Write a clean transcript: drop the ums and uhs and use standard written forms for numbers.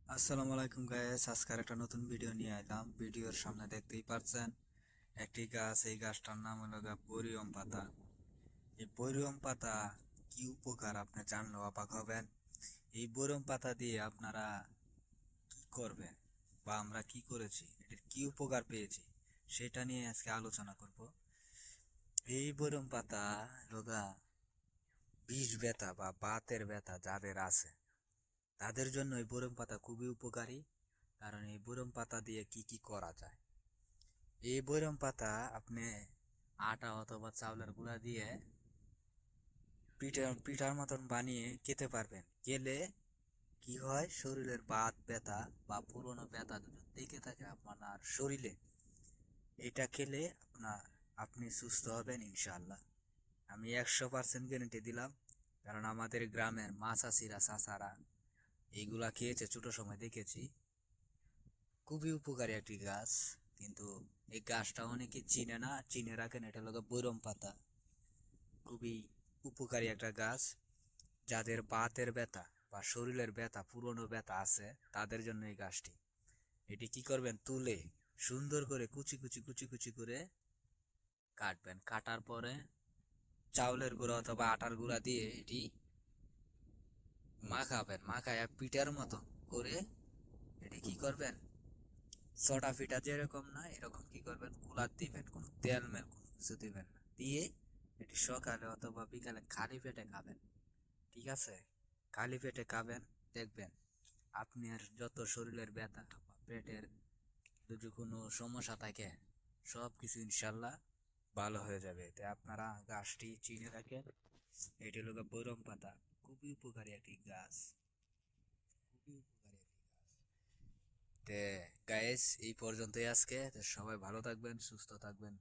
আসসালামু আলাইকুম গাইস, আজকের একটা নতুন ভিডিও নিয়ে এলাম। ভিডিওর সামনে দেখতেই পাচ্ছেন একটি গাছ। এই গাছটার নাম হলো বরিয়ম পাতা। এই বরিয়ম পাতা কি উপকার আপনি জানলেও অবাক হবেন। এই বরিয়ম পাতা দিয়ে আপনারা কি করবেন বা আমরা কি করেছি, এটার কি উপকার পেয়েছি সেটা নিয়ে আজকে আলোচনা করব। এই বরিয়ম পাতা রোগা বিষ ব্যথা বা বাতের ব্যথা যাদের আছে তাদের জন্য এই বরিয়ম পাতা খুবই উপকারী। কারণ এই বরিয়ম পাতা দিয়ে কি কি করা যায়। এই বৈরম পাতা আপনি আটা অথবা চাউলের গুঁড়া দিয়ে পিঠার মতন বানিয়ে খেতে পারবেন। খেলে কি হয়, শরীরের বাত ব্যথা বা পুরনো ব্যথা যদি থেকে থাকে আপনার শরীরে, এটা খেলে আপনি সুস্থ হবেন ইনশাআল্লাহ। আমি 100% গ্যারেন্টি দিলাম। কারণ আমাদের গ্রামের মা চাষিরা চাচারা এইগুলা খেয়েছে, ছোট সময় দেখেছি। খুবই উপকারী একটি গাছ। কিন্তু এই গাছটা অনেকে চিনে না, চিনে রাখেন, এটা হলো বৈরম পাতা। খুবই উপকারী একটা গাছ। যাদের বাতের ব্যথা বা শরীরের ব্যথা, পুরনো ব্যথা আছে, তাদের জন্য এই গাছটি। এটি কি করবেন, তুলে সুন্দর করে কুচি কুচি কুচি কুচি করে কাটবেন। কাটার পরে চাউলের গুঁড়া অথবা আটার গুঁড়া দিয়ে এটি মাখাবেন। মাখায় পিঠার মতো করে এটি কি করবেন, ছটা ফিটা যেরকম না এরকম কি করবেন, কুলার দিবেন, কোনো তেল মেল কোনো কিছু দিবেন না। দিয়ে এটি সকালে অথবা বিকালে খালি পেটে খাবেন। ঠিক আছে, খালি পেটে খাবেন। দেখবেন আপনার যত শরীরের ব্যথা বা পেটের যদি কোনো সমস্যা থাকে সব কিছু ইনশাল্লাহ ভালো হয়ে যাবে। তাই আপনারা গাছটি চিনে রাখেন। এটি হলো বৈরম পাতা। খুবই উপকারী একটি গাছ, খুবই উপকারী একটি গাছ। তে গাইস, এই পর্যন্তই আজকে। তো সবাই ভালো থাকবেন, সুস্থ থাকবেন।